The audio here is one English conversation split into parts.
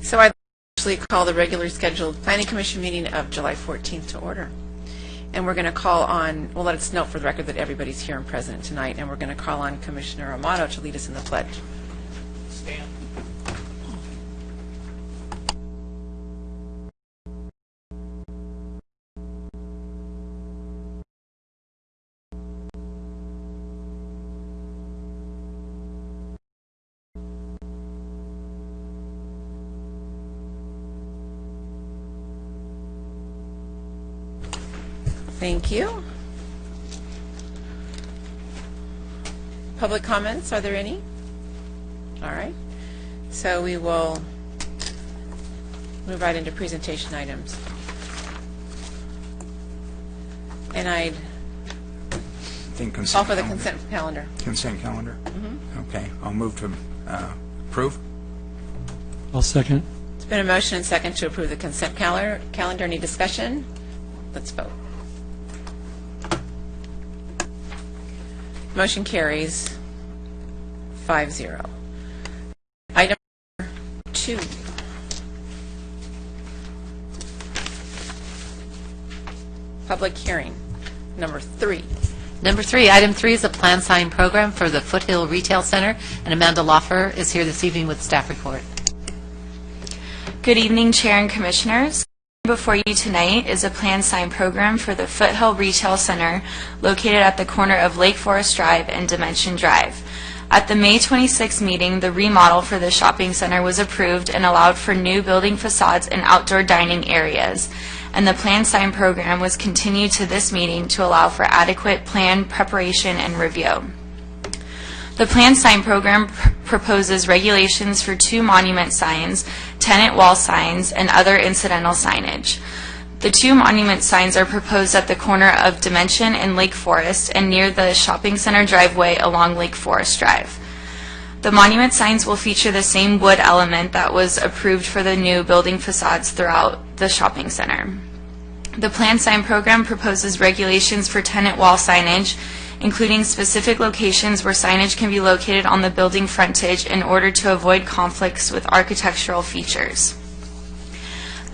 So I'd actually call the regularly scheduled Planning Commission meeting of July 14th to order. And we're going to call on, well, let us note for the record that everybody's here and present tonight, and we're going to call on Commissioner Amato to lead us in the pledge. Stand. Thank you. Public comments, are there any? All right. So we will move right into presentation items. And I'd think call consent for the calendar. consent calendar. Consent calendar? Okay, I'll move to approve. I'll second. It's been a motion and second to approve the consent calendar. Any discussion? Let's vote. Motion carries 5-0. Item 2. Public hearing. Number 3. Number 3, item 3 is a plan sign program for the Foothill Retail Center, and Amanda Loffer is here this evening with staff report. Good evening, Chair and Commissioners. Before you tonight is a plan sign program for the Foothill Retail Center located at the corner of Lake Forest Drive and Dimension Drive. At the May 26 meeting, the remodel for the shopping center was approved and allowed for new building facades and outdoor dining areas. And the plan sign program was continued to this meeting to allow for adequate plan preparation and review. The plan sign program proposes regulations for 2 monument signs, tenant wall signs, and other incidental signage. The 2 monument signs are proposed at the corner of Dimension and Lake Forest and near the shopping center driveway along Lake Forest Drive. The monument signs will feature the same wood element that was approved for the new building facades throughout the shopping center. The plan sign program proposes regulations for tenant wall signage, including specific locations where signage can be located on the building frontage in order to avoid conflicts with architectural features.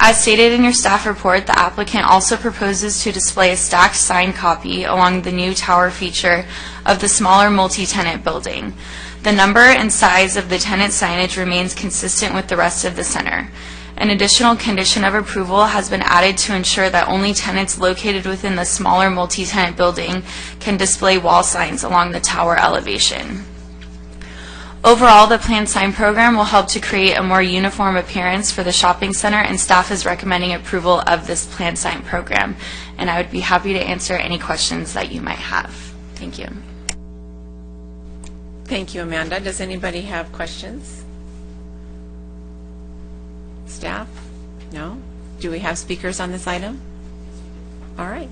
As stated in your staff report, the applicant also proposes to display a stacked sign copy along the new tower feature of the smaller multi-tenant building. The number and size of the tenant signage remains consistent with the rest of the center. An additional condition of approval has been added to ensure that only tenants located within the smaller multi-tenant building can display wall signs along the tower elevation. Overall, the plan sign program will help to create a more uniform appearance for the shopping center, and staff is recommending approval of this plan sign program. And I would be happy to answer any questions that you might have. Thank you. Thank you, Amanda. Does anybody have questions? Staff? No? Do we have speakers on this item? All right.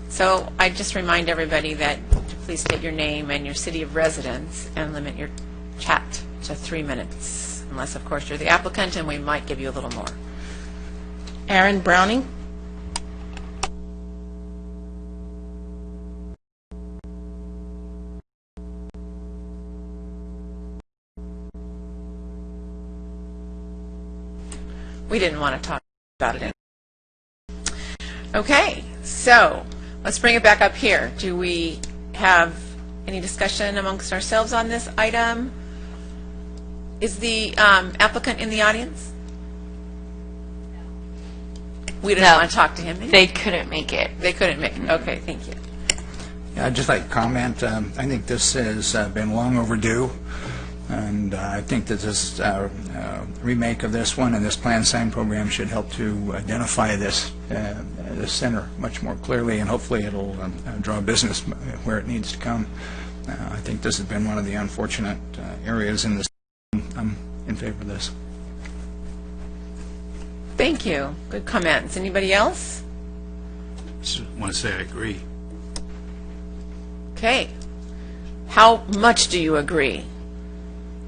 So I just remind everybody that to please state your name and your city of residence and limit your chat to 3 minutes, unless, of course, you're the applicant, and we might give you a little more. Aaron Browning. We didn't want to talk about it. Okay, so let's bring it back up here. Do we have any discussion amongst ourselves on this item? Is the applicant in the audience? We didn't want to talk to him. They couldn't make it. They couldn't make it. Okay, thank you. Yeah, I'd just like to comment. I think this has been long overdue, and I think that this remake of this one and this plan sign program should help to identify this center much more clearly, and hopefully it'll draw business where it needs to come. I think this has been one of the unfortunate areas in this. I'm in favor of this. Thank you. Good comments. Anybody else? Just want to say I agree. Okay. How much do you agree?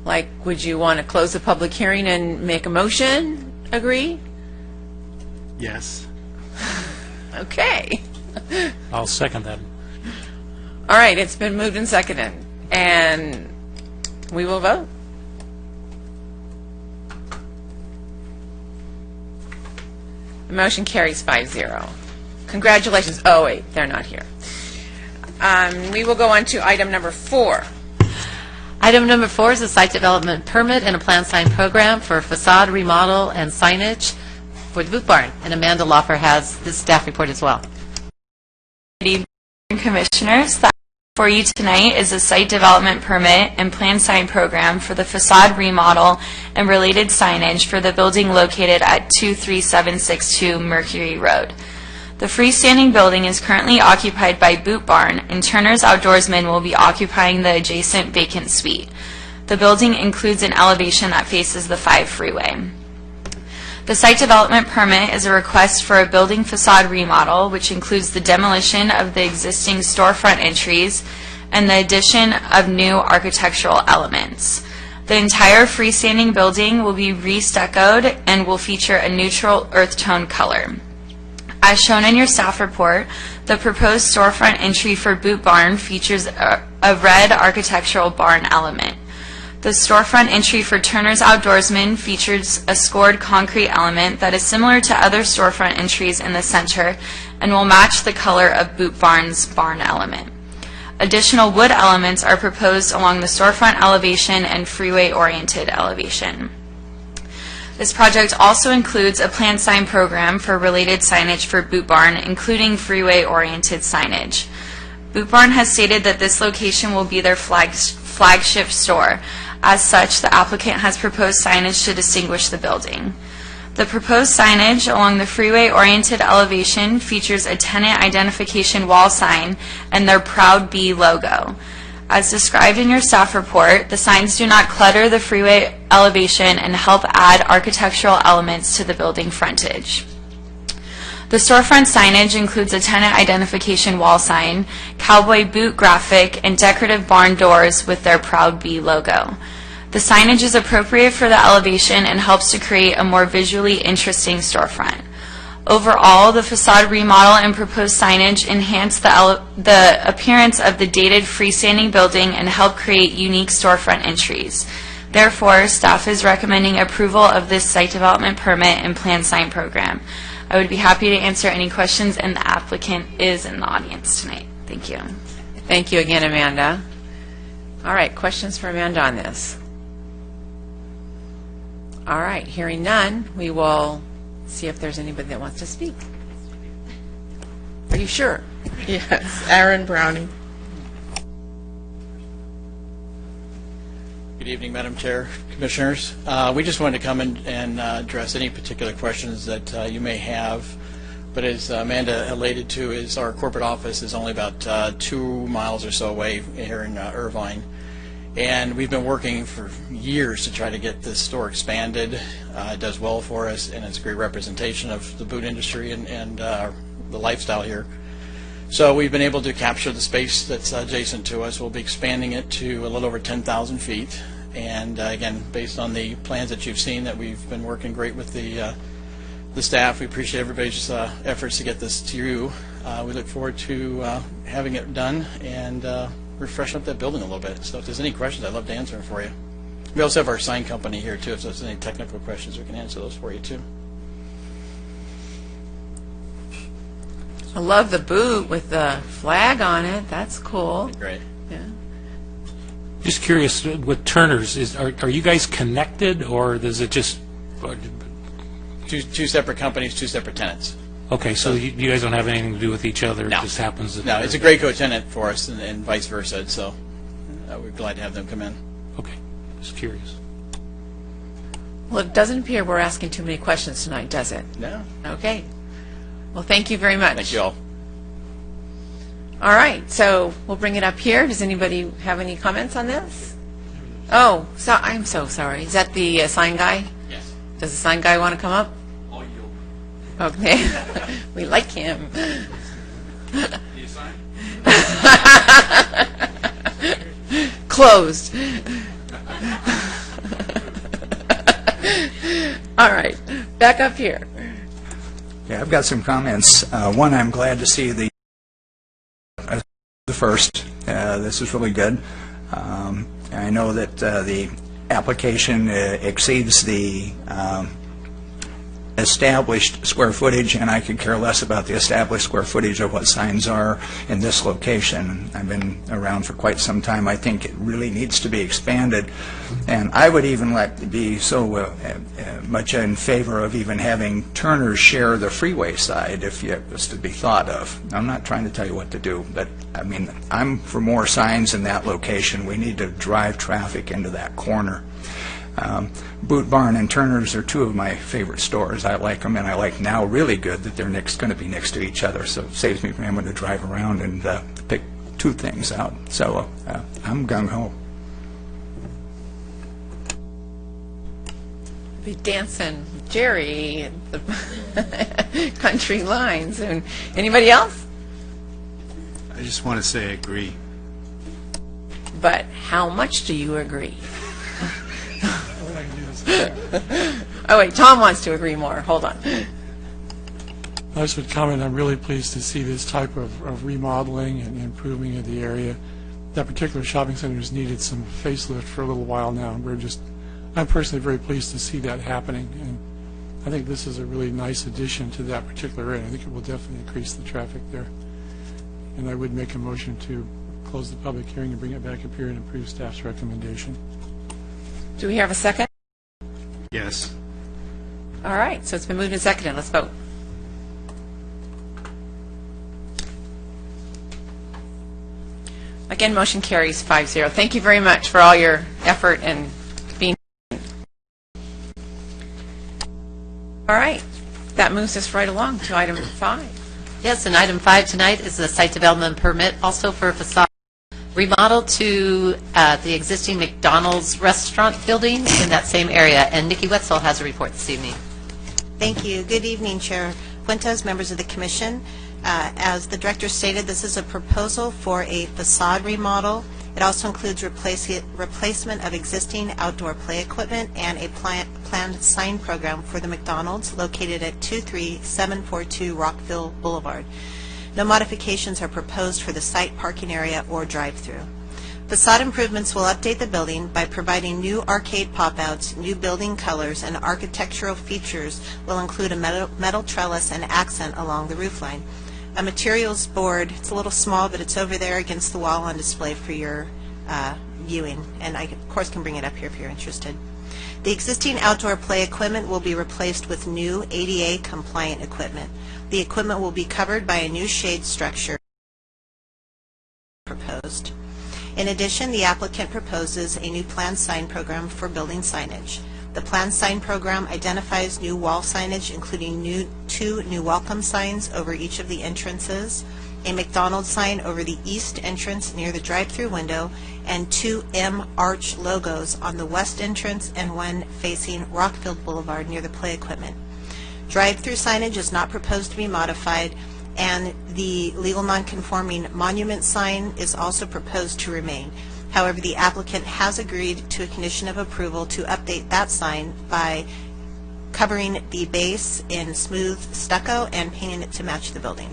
Like, would you want to close the public hearing and make a motion? Agree? Yes. Okay. I'll second that. All right, it's been moved and seconded, and we will vote. The motion carries 5-0. Congratulations. Oh, wait, they're not here. We will go on to item number 4. Item number 4 is a site development permit and a plan sign program for facade remodel and signage for the Boot Barn. And Amanda Loffer has this staff report as well. Good evening, Commissioners. The item for you tonight is a site development permit and plan sign program for the facade remodel and related signage for the building located at 23762 Mercury Road. The freestanding building is currently occupied by Boot Barn, and Turner's Outdoorsman will be occupying the adjacent vacant suite. The building includes an elevation that faces the 5 freeway. The site development permit is a request for a building facade remodel, which includes the demolition of the existing storefront entries and the addition of new architectural elements. The entire freestanding building will be re-stuccoed and will feature a neutral earth tone color. As shown in your staff report, the proposed storefront entry for Boot Barn features a red architectural barn element. The storefront entry for Turner's Outdoorsman features a scored concrete element that is similar to other storefront entries in the center and will match the color of Boot Barn's barn element. Additional wood elements are proposed along the storefront elevation and freeway-oriented elevation. This project also includes a plan sign program for related signage for Boot Barn, including freeway-oriented signage. Boot Barn has stated that this location will be their flagship store. As such, the applicant has proposed signage to distinguish the building. The proposed signage along the freeway-oriented elevation features a tenant identification wall sign and their Proud Bee logo. As described in your staff report, the signs do not clutter the freeway elevation and help add architectural elements to the building frontage. The storefront signage includes a tenant identification wall sign, cowboy boot graphic, and decorative barn doors with their Proud Bee logo. The signage is appropriate for the elevation and helps to create a more visually interesting storefront. Overall, the facade remodel and proposed signage enhance the appearance of the dated freestanding building and help create unique storefront entries. Therefore, staff is recommending approval of this site development permit and plan sign program. I would be happy to answer any questions, and the applicant is in the audience tonight. Thank you. Thank you again, Amanda. All right, questions for Amanda on this? All right, hearing none, we will see if there's anybody that wants to speak. Are you sure? Yes, Aaron Browning. Good evening, Madam Chair, Commissioners. We just wanted to come in and address any particular questions that you may have. But as Amanda alluded to, is our corporate office is only about 2 miles or so away here in Irvine. And we've been working for years to try to get this store expanded. It does well for us, and it's a great representation of the boot industry and the lifestyle here. So we've been able to capture the space that's adjacent to us. We'll be expanding it to a little over 10,000 feet. And again, based on the plans that you've seen, that we've been working great with the staff. We appreciate everybody's efforts to get this to you. We look forward to having it done and refresh up that building a little bit. So if there's any questions, I'd love to answer them for you. We also have our sign company here too, if there's any technical questions, we can answer those for you too. I love the boot with the flag on it. That's cool. Great. Yeah. Just curious, with Turner's, are you guys connected, or is it just... Two separate companies, 2 separate tenants. Okay, so you guys don't have anything to do with each other? No. It just happens that... No, it's a great co-tenant for us and vice versa, so we're glad to have them come in. Okay, just curious. Well, it doesn't appear we're asking too many questions tonight, does it? No. Okay. Well, thank you very much. Thank you all. All right, so we'll bring it up here. Does anybody have any comments on this? Oh, so I'm so sorry. Is that the sign guy? Yes. Does the sign guy want to come up? All you. Okay. We like him. Need a sign? Closed. All right, back up here. Yeah, I've got some comments. One, I'm glad to see the first. This is really good. I know that the application exceeds the established square footage, and I could care less about the established square footage of what signs are in this location. I've been around for quite some time. I think it really needs to be expanded, and I would even be so much in favor of even having Turners share the freeway side if it was to be thought of. I'm not trying to tell you what to do, but I mean, I'm for more signs in that location. We need to drive traffic into that corner. Boot Barn and Turner's are two of my favorite stores. I like them, and I like now really good that they're going to be next to each other, so it saves me from having to drive around and pick two things out. So I'm gung-ho. Be dancing Jerry at the country lines. And anybody else? I just want to say I agree. But how much do you agree? Oh, wait, Tom wants to agree more. Hold on. I just would comment, I'm really pleased to see this type of remodeling and improving of the area. That particular shopping center has needed some facelift for a little while now. I'm personally very pleased to see that happening, and I think this is a really nice addition to that particular area. I think it will definitely increase the traffic there. And I would make a motion to close the public hearing and bring it back up here and approve staff's recommendation. Do we have a second? Yes. All right, so it's been moved and seconded. Let's vote. Again, motion carries 5-0. Thank you very much for all your effort and being. All right, that moves us right along to item 5. Yes, and item 5 tonight is the site development permit, also for a facade remodel to the existing McDonald's restaurant building in that same area. And Nikki Wetzel has a report this evening. Thank you. Good evening, Chair Fuentes, members of the Commission. As the Director stated, this is a proposal for a facade remodel. It also includes replacement of existing outdoor play equipment and a planned sign program for the McDonald's located at 23742 Rockville Boulevard. No modifications are proposed for the site parking area or drive-through. Facade improvements will update the building by providing new arcade pop-outs, new building colors, and architectural features will include a metal trellis and accent along the roofline. A materials board, it's a little small, but it's over there against the wall on display for your viewing, and I, of course, can bring it up here if you're interested. The existing outdoor play equipment will be replaced with new ADA-compliant equipment. The equipment will be covered by a new shade structure proposed. In addition, the applicant proposes a new planned sign program for building signage. The planned sign program identifies new wall signage, including two new welcome signs over each of the entrances, a McDonald's sign over the east entrance near the drive-through window, and 2 M Arch logos on the west entrance and one facing Rockville Boulevard near the play equipment. Drive-through signage is not proposed to be modified, and the legal nonconforming monument sign is also proposed to remain. However, the applicant has agreed to a condition of approval to update that sign by covering the base in smooth stucco and painting it to match the building.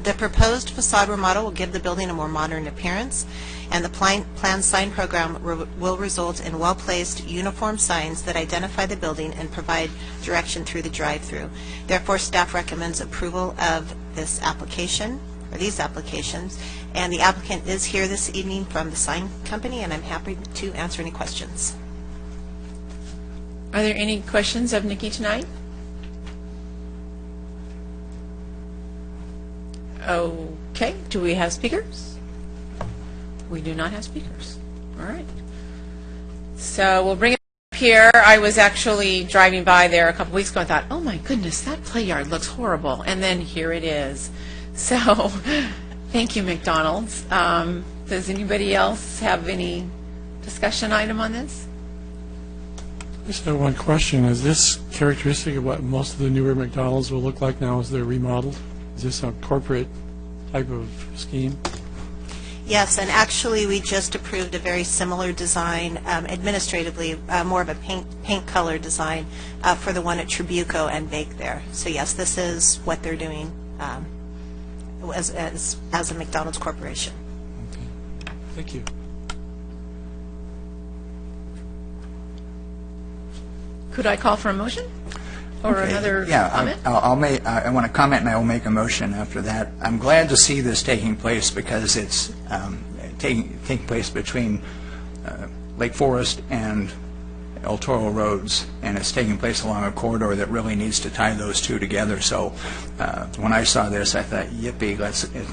The proposed facade remodel will give the building a more modern appearance, and the planned sign program will result in well-placed uniform signs that identify the building and provide direction through the drive-through. Therefore, staff recommends approval of this application, or these applications, and the applicant is here this evening from the sign company, and I'm happy to answer any questions. Are there any questions of Nikki tonight? Okay, do we have speakers? We do not have speakers. All right. So we'll bring it up here. I was actually driving by there a couple weeks ago and thought, oh my goodness, that play yard looks horrible. And then here it is. So thank you, McDonald's. Does anybody else have any discussion item on this? I just have one question. Is this characteristic of what most of the newer McDonald's will look like now as they're remodeled? Is this a corporate type of scheme? Yes, and actually we just approved a very similar design, administratively, more of a paint color design for the one at Tribuco and Bake there. So yes, this is what they're doing as a McDonald's corporation. Okay. Thank you. Could I call for a motion? Or Okay. another Yeah, comment? I want to comment, and I will make a motion after that. I'm glad to see this taking place because it's taking place between Lake Forest and El Toro roads, and it's taking place along a corridor that really needs to tie those two together. So when I saw this, I thought, yippee,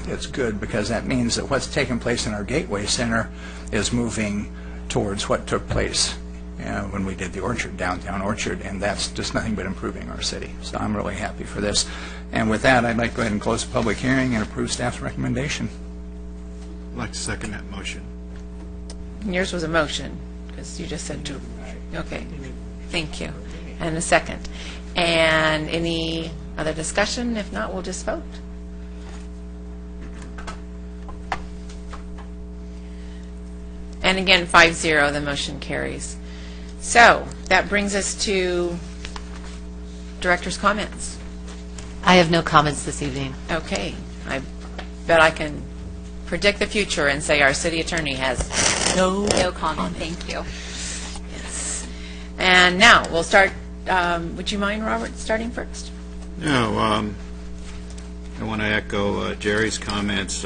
it's good, because that means that what's taking place in our Gateway Center is moving towards what took place when we did the Orchard, downtown Orchard, and that's just nothing but improving our city. So I'm really happy for this. And with that, I'd like to go ahead and close the public hearing and approve staff's recommendation. I'd like to second that motion. Yours was a motion, because you just said to. Okay, thank you. And a second. And any other discussion? If not, we'll just vote. And again, 5-0, the motion carries. So that brings us to director's comments. I have no comments this evening. Okay, I bet I can predict the future and say our city attorney has no comment. Thank you. Yes. And now we'll start. Would you mind, Robert, starting first? No, I want to echo Jerry's comments.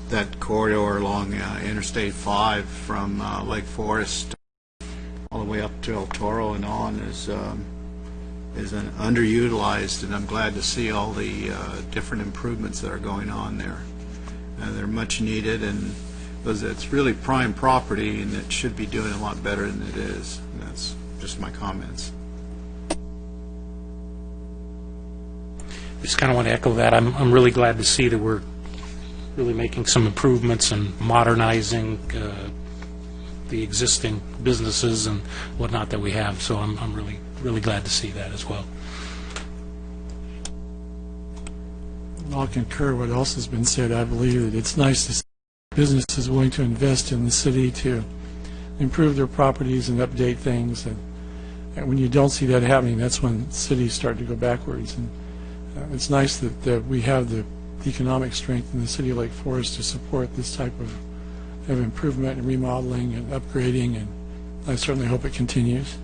That corridor along Interstate 5 from Lake Forest all the way up to El Toro and on is underutilized, and I'm glad to see all the different improvements that are going on there. They're much needed, and it's really prime property, and it should be doing a lot better than it is. And that's just my comments. Just kind of want to echo that. I'm really glad to see that we're really making some improvements and modernizing the existing businesses and whatnot that we have. So I'm really glad to see that as well. I'll concur what else has been said. I believe that it's nice to see businesses willing to invest in the city to improve their properties and update things. And when you don't see that happening, that's when cities start to go backwards. And it's nice that we have the economic strength in the city of Lake Forest to support this type of improvement and remodeling and upgrading, and I certainly hope it continues.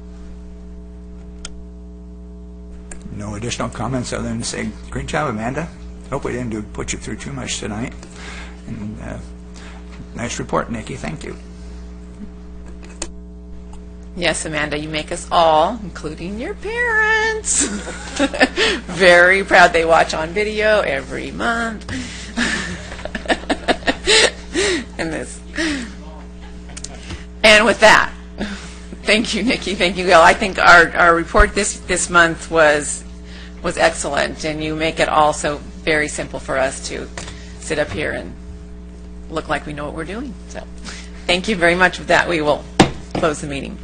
No additional comments other than to say, great job, Amanda. Hope we didn't put you through too much tonight. And nice report, Nikki. Thank you. Yes, Amanda, you make us all, including your parents, very proud. They watch on video every month. And with that, thank you, Nikki. Thank you, Gail. I think our report this month was excellent, and you make it all so very simple for us to sit up here and look like we know what we're doing. So thank you very much. With that, we will close the meeting.